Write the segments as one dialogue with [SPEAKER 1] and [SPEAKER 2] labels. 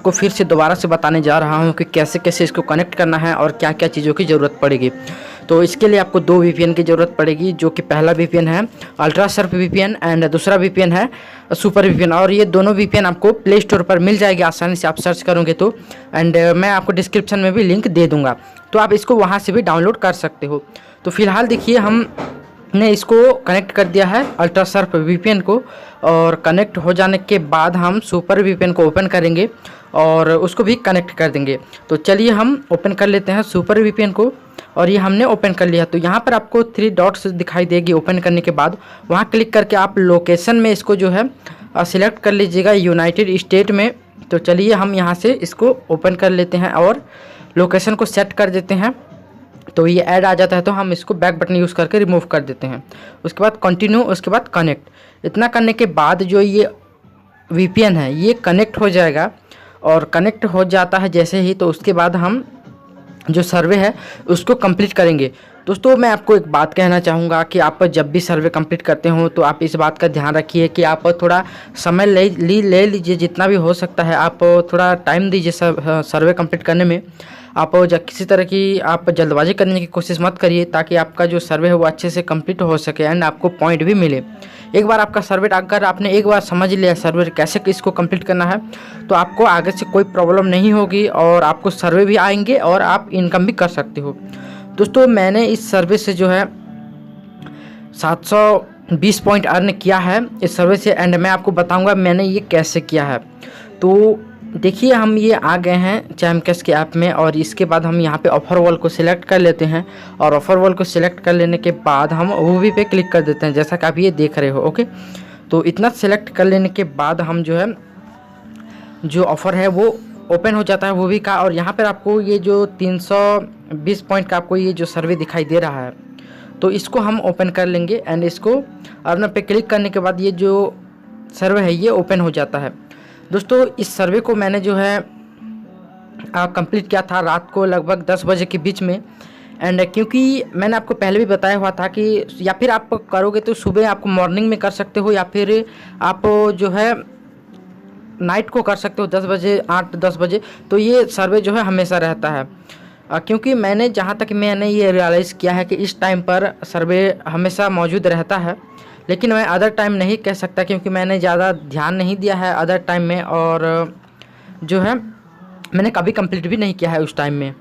[SPEAKER 1] को फिर से दोबारा से बताने जा रहा हूं कि कैसे कैसे इसको कनेक्ट करना है और क्या क्या चीज़ों की ज़रूरत पड़ेगी। तो इसके लिए आपको 2 VPN की ज़रूरत पड़ेगी, जो कि पहला VPN है अल्ट्रासर्फ VPN एंड दूसरा VPN है सुपर VPN। और ये दोनों VPN आपको प्ले स्टोर पर मिल जाएगी आसानी से, आप सर्च करोगे तो। एंड मैं आपको डिस्क्रिप्शन में भी लिंक दे दूँगा, तो आप इसको वहाँ से भी डाउनलोड कर सकते हो। तो फिलहाल देखिए हमने इसको कनेक्ट कर दिया है अल्ट्रासर्फ VPN को, और कनेक्ट हो जाने के बाद हम सुपर VPN को ओपन करेंगे और उसको भी कनेक्ट कर देंगे। तो चलिए हम ओपन कर लेते हैं सुपर VPN को, और ये हमने ओपन कर लिया। तो यहाँ पर आपको 3 डॉट्स दिखाई देगी ओपन करने के बाद, वहाँ क्लिक करके आप लोकेशन में इसको जो है सिलेक्ट कर लीजिएगा यूनाइटेड स्टेट में। तो चलिए हम यहाँ से इसको ओपन कर लेते हैं और लोकेशन को सेट कर देते हैं। तो ये ऐड आ जाता है, तो हम इसको बैक बटन यूज़ करके रिमूव कर देते हैं। उसके बाद कंटिन्यू, उसके बाद कनेक्ट। इतना करने के बाद जो ये VPN है ये कनेक्ट हो जाएगा, और कनेक्ट हो जाता है जैसे ही, तो उसके बाद हम जो सर्वे है उसको कंप्लीट करेंगे। दोस्तों मैं आपको एक बात कहना चाहूँगा कि आप जब भी सर्वे कंप्लीट करते हो तो आप इस बात का ध्यान रखिए कि आप थोड़ा समय ले लीजिए, जितना भी हो सकता है आप थोड़ा टाइम दीजिए सर्वे कंप्लीट करने में। आप जब किसी तरह की आप जल्दबाजी करने की कोशिश मत करिए, ताकि आपका जो सर्वे है वो अच्छे से कंप्लीट हो सके एंड आपको पॉइंट भी मिले। एक बार आपका सर्वे अगर आपने एक बार समझ लिया सर्वे कैसे इसको कंप्लीट करना है, तो आपको आगे से कोई प्रॉब्लम नहीं होगी, और आपको सर्वे भी आएंगे और आप इनकम भी कर सकते हो। दोस्तों मैंने इस सर्वे से जो है 720 पॉइंट अर्न किया है इस सर्वे से, एंड मैं आपको बताऊंगा मैंने ये कैसे किया है। तो देखिए हम ये आ गए हैं चैमकैश के ऐप में, और इसके बाद हम यहाँ पे ऑफर वॉल को सिलेक्ट कर लेते हैं, और ऑफर वॉल को सिलेक्ट कर लेने के बाद हम OV पे क्लिक कर देते हैं, जैसा कि आप ये देख रहे हो। ओके, तो इतना सिलेक्ट कर लेने के बाद हम जो है जो ऑफ़र है वो ओपन हो जाता है OV का, और यहाँ पर आपको ये जो 320 पॉइंट का आपको ये जो सर्वे दिखाई दे रहा है, तो इसको हम ओपन कर लेंगे। एंड इसको अर्न पे क्लिक करने के बाद ये जो सर्वे है ये ओपन हो जाता है। दोस्तों इस सर्वे को मैंने जो है कंप्लीट किया था रात को लगभग 10 बजे के बीच में। एंड क्योंकि मैंने आपको पहले भी बताया हुआ था कि या फिर आप करोगे तो सुबह आपको मॉर्निंग में कर सकते हो, या फिर आप जो है नाइट को कर सकते हो 10 बजे 8-10 बजे। तो ये सर्वे जो है हमेशा रहता है, क्योंकि मैंने जहाँ तक मैंने ये रियलाइज़ किया है कि इस टाइम पर सर्वे हमेशा मौजूद रहता है। लेकिन मैं अदर टाइम नहीं कह सकता, क्योंकि मैंने ज़्यादा ध्यान नहीं दिया है अदर टाइम में, और जो है मैंने कभी कंप्लीट भी नहीं किया है उस टाइम में।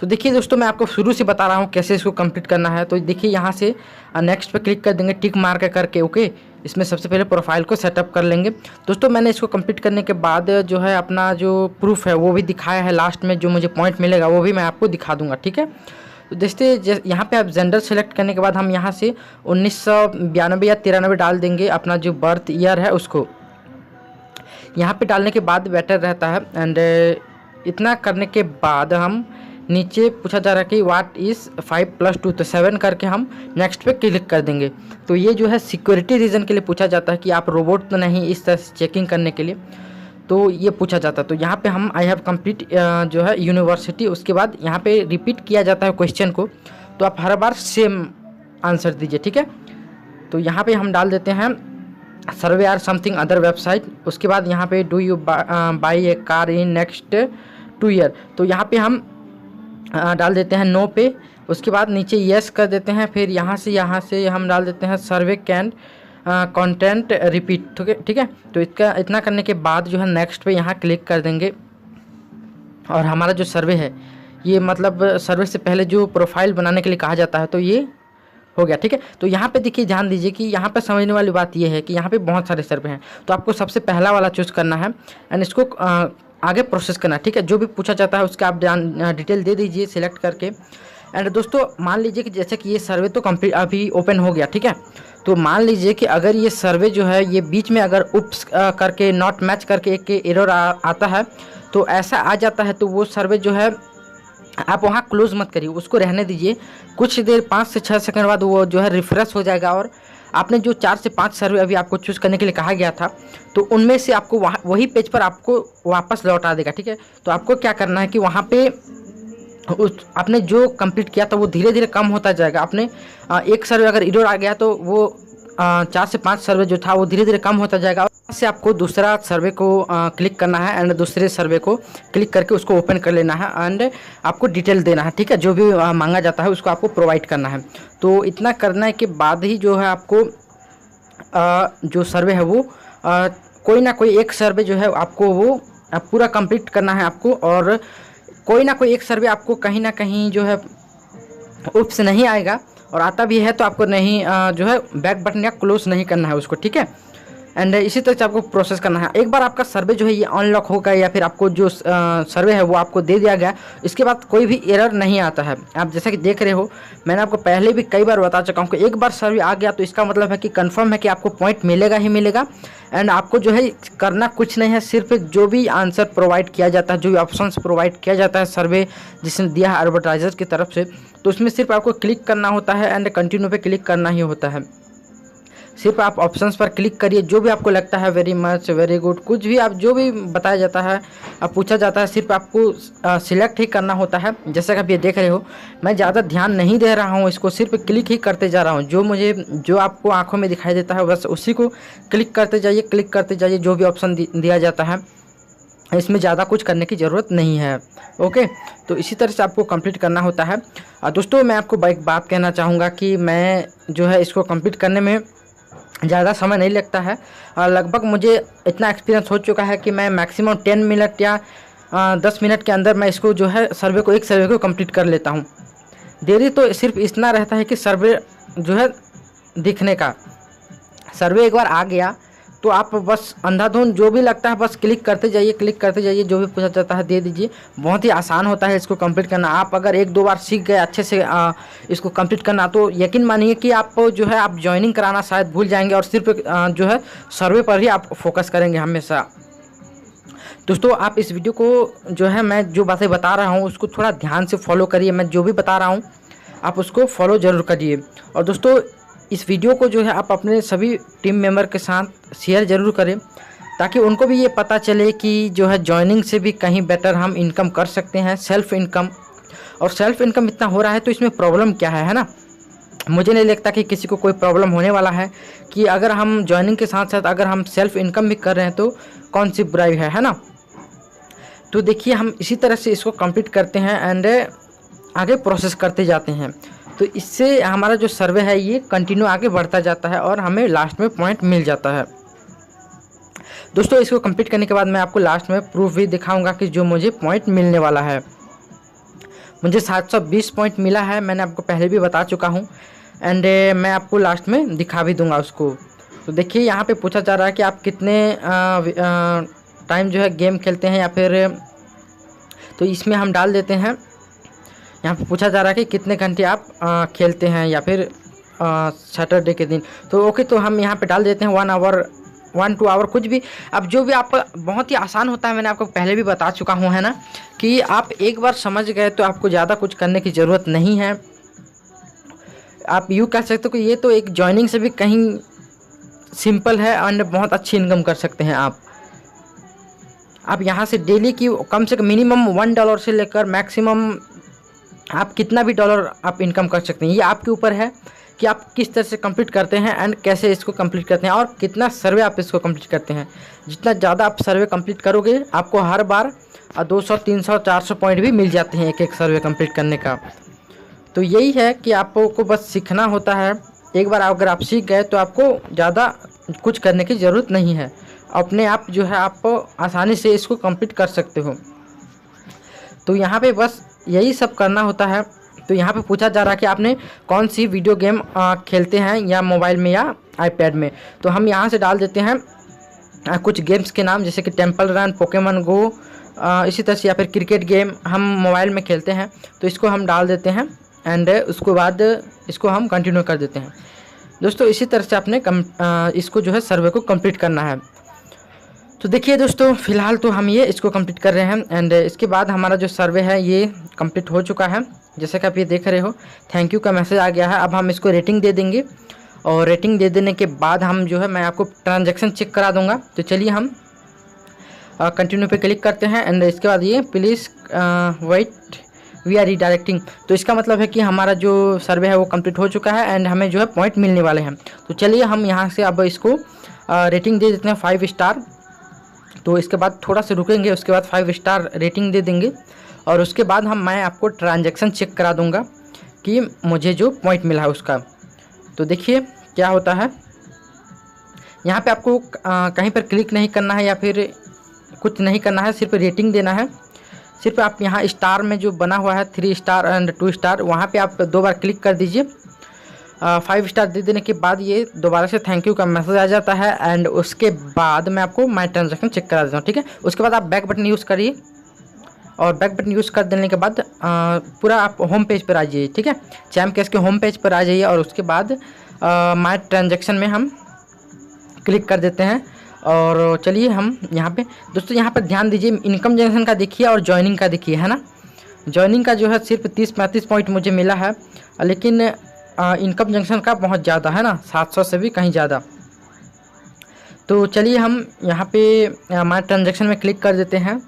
[SPEAKER 1] तो देखिए दोस्तों मैं आपको शुरू से बता रहा हूँ कैसे इसको कंप्लीट करना है। तो देखिए यहाँ से नेक्स्ट पे क्लिक कर देंगे टिक मार्क करके। ओके, इसमें सबसे पहले प्रोफाइल को सेटअप कर लेंगे। दोस्तों मैंने इसको कंप्लीट करने के बाद जो है अपना जो प्रूफ है वो भी दिखाया है, लास्ट में जो मुझे पॉइंट मिलेगा वो भी मैं आपको दिखा दूँगा, ठीक है। तो देखते यहाँ पे आप जेंडर सेलेक्ट करने के बाद हम यहाँ से 1992 या 93 डाल देंगे, अपना जो बर्थ ईयर है उसको यहाँ पे डालने के बाद बेटर रहता है। एंड इतना करने के बाद हम नीचे पूछा जा रहा है कि व्हाट इज़ 5 + 2, तो 7 करके हम नेक्स्ट पे क्लिक कर देंगे। तो ये जो है सिक्योरिटी रीज़न के लिए पूछा जाता है कि आप रोबोट तो नहीं, इस तरह से चेकिंग करने के लिए तो ये पूछा जाता है। तो यहाँ पे हम आई हैव कंप्लीट जो है यूनिवर्सिटी, उसके बाद यहाँ पे रिपीट किया जाता है क्वेश्चन को, तो आप हर बार सेम आंसर दीजिए, ठीक है। तो यहाँ पे हम डाल देते हैं सर्वे आर समथिंग अदर वेबसाइट। उसके बाद यहाँ पे do you by A car in next 2 year, तो यहाँ पे हम डाल देते हैं नो पे। उसके बाद नीचे येस कर देते हैं, फिर यहाँ से हम डाल देते हैं सर्वे कैन कंटेंट रिपीट, ठीक है। तो इसका इतना करने के बाद जो है नेक्स्ट पे यहाँ क्लिक कर देंगे, और हमारा जो सर्वे है ये मतलब सर्वे से पहले जो प्रोफाइल बनाने के लिए कहा जाता है, तो ये हो गया, ठीक है। तो यहाँ पे देखिए ध्यान दीजिए कि यहाँ पे समझने वाली बात ये है कि यहाँ पे बहुत सारे सर्वे हैं, तो आपको सबसे पहला वाला चूज़ करना है एंड इसको आगे प्रोसेस करना है, ठीक है। जो भी पूछा जाता है उसका आप डिटेल दे दीजिए सिलेक्ट करके। एंड दोस्तों मान लीजिए कि जैसे कि ये सर्वे तो कंप्लीट अभी ओपन हो गया, ठीक है। तो मान लीजिए कि अगर ये सर्वे जो है ये बीच में अगर उप्स करके नॉट मैच करके एक एरर आता है, तो ऐसा आ जाता है, तो वो सर्वे जो है आप वहाँ क्लोज मत करिए, उसको रहने दीजिए। कुछ देर 5 से 6 सेकंड बाद वो जो है रिफ्रेश हो जाएगा, और आपने जो 4 से 5 सर्वे अभी आपको चूज़ करने के लिए कहा गया था, तो उनमें से आपको वहाँ वही पेज पर आपको वापस लौटा देगा, ठीक है। तो आपको क्या करना है कि वहाँ पे आपने जो कंप्लीट किया था वो धीरे धीरे कम होता जाएगा। आपने एक सर्वे अगर एरर आ गया तो वो 4 से 5 सर्वे जो था वो धीरे धीरे कम होता जाएगा, और से आपको दूसरा सर्वे को क्लिक करना है एंड दूसरे सर्वे को क्लिक करके उसको ओपन कर लेना है एंड आपको डिटेल देना है, ठीक है। जो भी मांगा जाता है उसको आपको प्रोवाइड करना है। तो इतना करने के बाद ही जो है आपको जो सर्वे है वो कोई ना कोई एक सर्वे जो है आपको वो पूरा कंप्लीट करना है आपको, और कोई ना कोई एक सर्वे आपको कहीं ना कहीं जो है उप्स नहीं आएगा, और आता भी है तो आपको नहीं जो है बैक बटन या क्लोज नहीं करना है उसको, ठीक है। एंड इसी तरह से आपको प्रोसेस करना है। एक बार आपका सर्वे जो है ये अनलॉक हो गया या फिर आपको जो सर्वे है वो आपको दे दिया गया, इसके बाद कोई भी एरर नहीं आता है। आप जैसा कि देख रहे हो, मैंने आपको पहले भी कई बार बता चुका हूँ कि एक बार सर्वे आ गया तो इसका मतलब है कि कंफर्म है कि आपको पॉइंट मिलेगा ही मिलेगा। एंड आपको जो है करना कुछ नहीं है, सिर्फ जो भी आंसर प्रोवाइड किया जाता है, जो भी ऑप्शंस प्रोवाइड किया जाता है सर्वे जिसने दिया है एडवर्टाइजर की तरफ से, तो उसमें सिर्फ आपको क्लिक करना होता है एंड कंटिन्यू पे क्लिक करना ही होता है। सिर्फ आप ऑप्शंस पर क्लिक करिए, जो भी आपको लगता है वेरी मच, वेरी गुड, कुछ भी आप जो भी बताया जाता है आप पूछा जाता है, सिर्फ आपको सिलेक्ट ही करना होता है। जैसा कि आप ये देख रहे हो, मैं ज़्यादा ध्यान नहीं दे रहा हूँ, इसको सिर्फ क्लिक ही करते जा रहा हूँ। जो आपको आंखों में दिखाई देता है बस उसी को क्लिक करते जाइए, क्लिक करते जाइए। जो भी ऑप्शन दिया जाता है इसमें ज़्यादा कुछ करने की ज़रूरत नहीं है। ओके, तो इसी तरह से आपको कंप्लीट करना होता है। दोस्तों, मैं आपको एक बात कहना चाहूँगा कि मैं जो है इसको कंप्लीट करने में ज़्यादा समय नहीं लगता है, और लगभग मुझे इतना एक्सपीरियंस हो चुका है कि मैं मैक्सिमम 10 मिनट या 10 मिनट के अंदर मैं इसको जो है एक सर्वे को कंप्लीट कर लेता हूँ। देरी तो सिर्फ इतना रहता है कि सर्वे जो है दिखने का, सर्वे एक बार आ गया तो आप बस अंधाधुंध जो भी लगता है बस क्लिक करते जाइए, क्लिक करते जाइए, जो भी पूछा जाता है दे दीजिए। बहुत ही आसान होता है इसको कंप्लीट करना। आप अगर एक दो बार सीख गए अच्छे से इसको कंप्लीट करना, तो यकीन मानिए कि आप जो है आप ज्वाइनिंग कराना शायद भूल जाएंगे और सिर्फ जो है सर्वे पर ही आप फोकस करेंगे हमेशा। दोस्तों, आप इस वीडियो को जो है मैं जो बातें बता रहा हूँ उसको थोड़ा ध्यान से फॉलो करिए। मैं जो भी बता रहा हूँ आप उसको फॉलो ज़रूर करिए। और दोस्तों, इस वीडियो को जो है आप अपने सभी टीम मेंबर के साथ शेयर ज़रूर करें, ताकि उनको भी ये पता चले कि जो है जॉइनिंग से भी कहीं बेटर हम इनकम कर सकते हैं, सेल्फ इनकम। और सेल्फ इनकम इतना हो रहा है तो इसमें प्रॉब्लम क्या है ना। मुझे नहीं लगता कि किसी को कोई प्रॉब्लम होने वाला है कि अगर हम जॉइनिंग के साथ साथ अगर हम सेल्फ इनकम भी कर रहे हैं तो कौन सी बुराई है ना। तो देखिए, हम इसी तरह से इसको कंप्लीट करते हैं एंड आगे प्रोसेस करते जाते हैं। तो इससे हमारा जो सर्वे है ये कंटिन्यू आगे बढ़ता जाता है और हमें लास्ट में पॉइंट मिल जाता है। दोस्तों, इसको कंप्लीट करने के बाद मैं आपको लास्ट में प्रूफ भी दिखाऊंगा कि जो मुझे पॉइंट मिलने वाला है। मुझे 720 पॉइंट मिला है, मैंने आपको पहले भी बता चुका हूँ एंड मैं आपको लास्ट में दिखा भी दूंगा उसको। तो देखिए, यहाँ पे पूछा जा रहा है कि आप कितने टाइम जो है गेम खेलते हैं या फिर, तो इसमें हम डाल देते हैं। यहाँ पे पूछा जा रहा है कि कितने घंटे आप खेलते हैं या फिर सैटरडे के दिन। तो ओके, तो हम यहाँ पे डाल देते हैं 1 आवर 1-2 आवर, कुछ भी। अब जो भी आप, बहुत ही आसान होता है, मैंने आपको पहले भी बता चुका हूँ है ना, कि आप एक बार समझ गए तो आपको ज़्यादा कुछ करने की ज़रूरत नहीं है। आप यूँ कह सकते हो कि ये तो एक जॉइनिंग से भी कहीं सिंपल है एंड बहुत अच्छी इनकम कर सकते हैं आप यहाँ से डेली की कम से कम मिनिमम $1 से लेकर मैक्सिमम आप कितना भी डॉलर आप इनकम कर सकते हैं। ये आपके ऊपर है कि आप किस तरह से कंप्लीट करते हैं एंड कैसे इसको कंप्लीट करते हैं और कितना सर्वे आप इसको कंप्लीट करते हैं। जितना ज़्यादा आप सर्वे कंप्लीट करोगे, आपको हर बार 200, 300, 400 पॉइंट भी मिल जाते हैं एक सर्वे कंप्लीट करने का। तो यही है कि आपको बस सीखना होता है। एक बार अगर आप सीख गए तो आपको ज़्यादा कुछ करने की ज़रूरत नहीं है, अपने आप जो है आप आसानी से इसको कंप्लीट कर सकते हो। तो यहाँ पे बस यही सब करना होता है। तो यहाँ पे पूछा जा रहा है कि आपने कौन सी वीडियो गेम खेलते हैं, या मोबाइल में या आईपैड में। तो हम यहाँ से डाल देते हैं कुछ गेम्स के नाम, जैसे कि टेम्पल रन, पोकेमॉन गो, इसी तरह से, या फिर क्रिकेट गेम हम मोबाइल में खेलते हैं। तो इसको हम डाल देते हैं एंड उसके बाद इसको हम कंटिन्यू कर देते हैं। दोस्तों, इसी तरह से आपने इसको जो है सर्वे को कंप्लीट करना है। तो देखिए दोस्तों, फ़िलहाल तो हम ये इसको कंप्लीट कर रहे हैं एंड इसके बाद हमारा जो सर्वे है ये कंप्लीट हो चुका है। जैसे कि आप ये देख रहे हो, थैंक यू का मैसेज आ गया है। अब हम इसको रेटिंग दे देंगे और रेटिंग दे देने के बाद हम जो है मैं आपको ट्रांजैक्शन चेक करा दूंगा। तो चलिए हम कंटिन्यू पे क्लिक करते हैं एंड इसके बाद ये please wait we are redirecting. तो इसका मतलब है कि हमारा जो सर्वे है वो कंप्लीट हो चुका है एंड हमें जो है पॉइंट मिलने वाले हैं। तो चलिए हम यहाँ से अब इसको रेटिंग दे देते हैं 5 स्टार। तो इसके बाद थोड़ा सा रुकेंगे, उसके बाद 5 स्टार रेटिंग दे देंगे और उसके बाद मैं आपको ट्रांजैक्शन चेक करा दूंगा कि मुझे जो पॉइंट मिला है उसका। तो देखिए क्या होता है, यहाँ पे आपको कहीं पर क्लिक नहीं करना है या फिर कुछ नहीं करना है, सिर्फ रेटिंग देना है। सिर्फ आप यहाँ स्टार में जो बना हुआ है 3 स्टार एंड 2 स्टार, वहाँ पे आप 2 बार क्लिक कर दीजिए। 5 स्टार दे देने के बाद ये दोबारा से थैंक यू का मैसेज आ जाता है एंड उसके बाद मैं आपको माई ट्रांजैक्शन चेक करा देता हूँ, ठीक है। उसके बाद आप बैक बटन यूज़ करिए और बैक बटन यूज़ कर देने के बाद पूरा आप होम पेज पर आ जाइए, ठीक है। चैमकैश के होम पेज पर आ जाइए और उसके बाद माई ट्रांजैक्शन में हम क्लिक कर देते हैं। और चलिए हम यहाँ पे दोस्तों, यहाँ पर ध्यान दीजिए, इनकम जनरेशन का देखिए और जॉइनिंग का देखिए, है ना। जॉइनिंग का जो है सिर्फ 30-35 पॉइंट मुझे मिला है, लेकिन इनकम जनरेशन का बहुत ज़्यादा है ना, 700 से भी कहीं ज़्यादा। तो चलिए हम यहाँ पे माई ट्रांजैक्शन में क्लिक कर देते हैं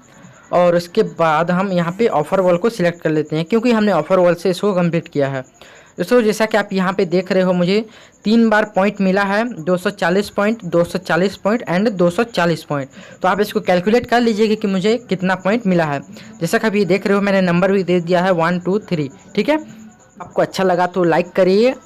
[SPEAKER 1] और उसके बाद हम यहाँ पे ऑफ़र वॉल को सिलेक्ट कर लेते हैं, क्योंकि हमने ऑफ़र वॉल से इसको कंप्लीट किया है। दोस्तों जैसा कि आप यहाँ पे देख रहे हो, मुझे 3 बार पॉइंट मिला है, 240 पॉइंट, 240 पॉइंट एंड 240 पॉइंट। तो आप इसको कैलकुलेट कर लीजिएगा कि मुझे कितना पॉइंट मिला है। जैसा कि आप ये देख रहे हो, मैंने नंबर भी दे दिया है 1 2 3, ठीक है। आपको अच्छा लगा तो लाइक करिए।